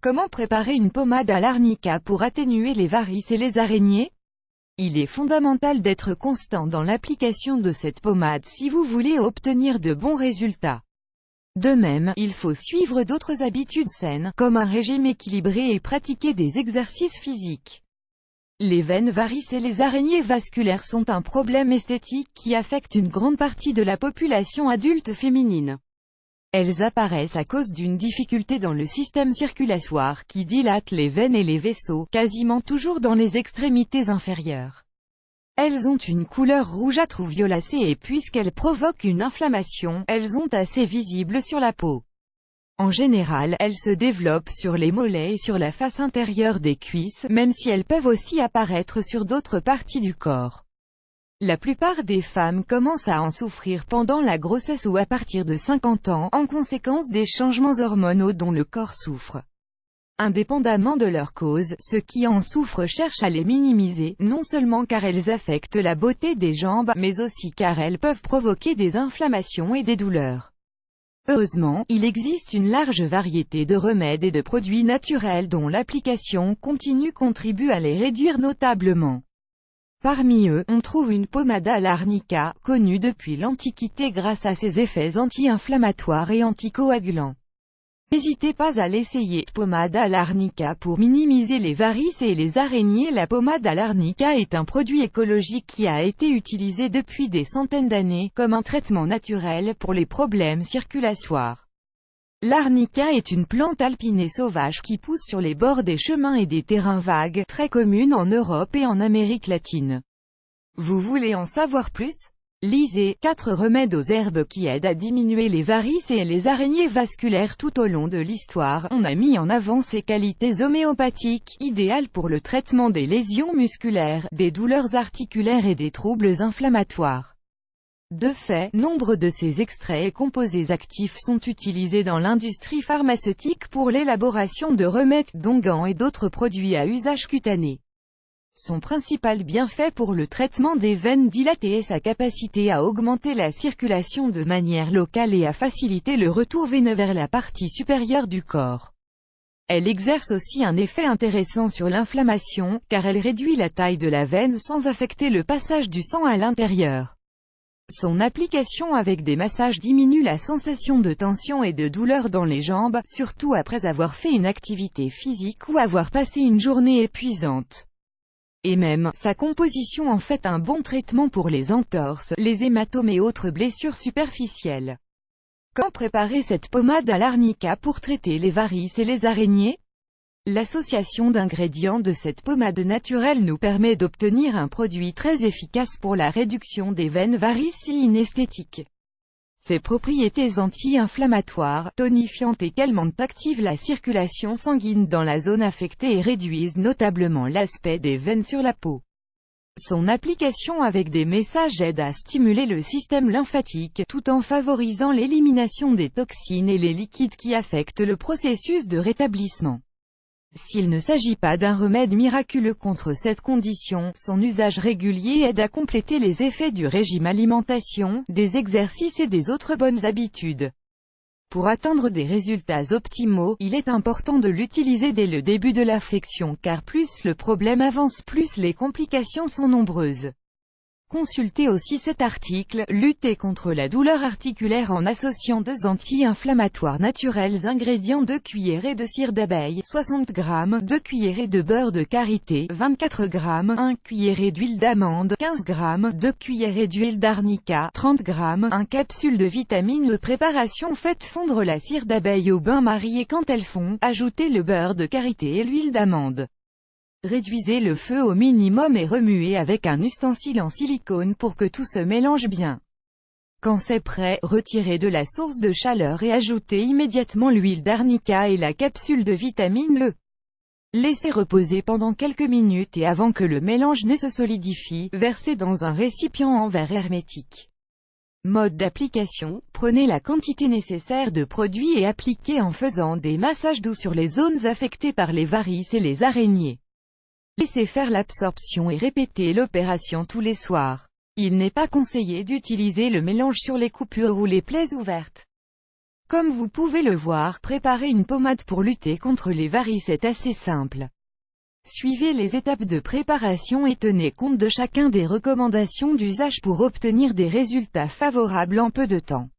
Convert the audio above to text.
Comment préparer une pommade à l'arnica pour atténuer les varices et les araignées? Il est fondamental d'être constant dans l'application de cette pommade si vous voulez obtenir de bons résultats. De même, il faut suivre d'autres habitudes saines, comme un régime équilibré et pratiquer des exercices physiques. Les veines varices et les araignées vasculaires sont un problème esthétique qui affecte une grande partie de la population adulte féminine. Elles apparaissent à cause d'une difficulté dans le système circulatoire qui dilate les veines et les vaisseaux, quasiment toujours dans les extrémités inférieures. Elles ont une couleur rougeâtre ou violacée et puisqu'elles provoquent une inflammation, elles sont assez visibles sur la peau. En général, elles se développent sur les mollets et sur la face intérieure des cuisses, même si elles peuvent aussi apparaître sur d'autres parties du corps. La plupart des femmes commencent à en souffrir pendant la grossesse ou à partir de 50 ans, en conséquence des changements hormonaux dont le corps souffre. Indépendamment de leur cause, ceux qui en souffrent cherchent à les minimiser, non seulement car elles affectent la beauté des jambes, mais aussi car elles peuvent provoquer des inflammations et des douleurs. Heureusement, il existe une large variété de remèdes et de produits naturels dont l'application continue contribue à les réduire notablement. Parmi eux, on trouve une pommade à l'arnica, connue depuis l'Antiquité grâce à ses effets anti-inflammatoires et anticoagulants. N'hésitez pas à l'essayer. Pommade à l'arnica pour minimiser les varices et les araignées. La pommade à l'arnica est un produit écologique qui a été utilisé depuis des centaines d'années, comme un traitement naturel pour les problèmes circulatoires. L'arnica est une plante alpine et sauvage qui pousse sur les bords des chemins et des terrains vagues, très commune en Europe et en Amérique latine. Vous voulez en savoir plus? Lisez « 4 remèdes aux herbes qui aident à diminuer les varices et les araignées vasculaires ». Tout au long de l'histoire, on a mis en avant ses qualités homéopathiques, idéales pour le traitement des lésions musculaires, des douleurs articulaires et des troubles inflammatoires. De fait, nombre de ces extraits et composés actifs sont utilisés dans l'industrie pharmaceutique pour l'élaboration de remèdes, d'onguents et d'autres produits à usage cutané. Son principal bienfait pour le traitement des veines dilatées est sa capacité à augmenter la circulation de manière locale et à faciliter le retour veineux vers la partie supérieure du corps. Elle exerce aussi un effet intéressant sur l'inflammation, car elle réduit la taille de la veine sans affecter le passage du sang à l'intérieur. Son application avec des massages diminue la sensation de tension et de douleur dans les jambes, surtout après avoir fait une activité physique ou avoir passé une journée épuisante. Et même, sa composition en fait un bon traitement pour les entorses, les hématomes et autres blessures superficielles. Quand préparer cette pommade à l'arnica pour traiter les varices et les araignées? L'association d'ingrédients de cette pommade naturelle nous permet d'obtenir un produit très efficace pour la réduction des veines varices et inesthétiques. Ses propriétés anti-inflammatoires, tonifiantes et calmantes activent la circulation sanguine dans la zone affectée et réduisent notablement l'aspect des veines sur la peau. Son application avec des massages aide à stimuler le système lymphatique, tout en favorisant l'élimination des toxines et les liquides qui affectent le processus de rétablissement. S'il ne s'agit pas d'un remède miraculeux contre cette condition, son usage régulier aide à compléter les effets du régime alimentation, des exercices et des autres bonnes habitudes. Pour atteindre des résultats optimaux, il est important de l'utiliser dès le début de l'affection car plus le problème avance plus les complications sont nombreuses. Consultez aussi cet article, lutter contre la douleur articulaire en associant 2 anti-inflammatoires naturels. Ingrédients: 2 cuillerées de cire d'abeille, 60 g, 2 cuillerées de beurre de karité, 24 g, 1 cuillerée d'huile d'amande, 15 g, 2 cuillerées d'huile d'arnica, 30 g, 1 capsule de vitamine E. Préparation: faites fondre la cire d'abeille au bain-marie et quand elle fond, ajoutez le beurre de karité et l'huile d'amande. Réduisez le feu au minimum et remuez avec un ustensile en silicone pour que tout se mélange bien. Quand c'est prêt, retirez de la source de chaleur et ajoutez immédiatement l'huile d'arnica et la capsule de vitamine E. Laissez reposer pendant quelques minutes et avant que le mélange ne se solidifie, versez dans un récipient en verre hermétique. Mode d'application: prenez la quantité nécessaire de produit et appliquez en faisant des massages doux sur les zones affectées par les varices et les araignées. Laissez faire l'absorption et répétez l'opération tous les soirs. Il n'est pas conseillé d'utiliser le mélange sur les coupures ou les plaies ouvertes. Comme vous pouvez le voir, préparer une pommade pour lutter contre les varices est assez simple. Suivez les étapes de préparation et tenez compte de chacun des recommandations d'usage pour obtenir des résultats favorables en peu de temps.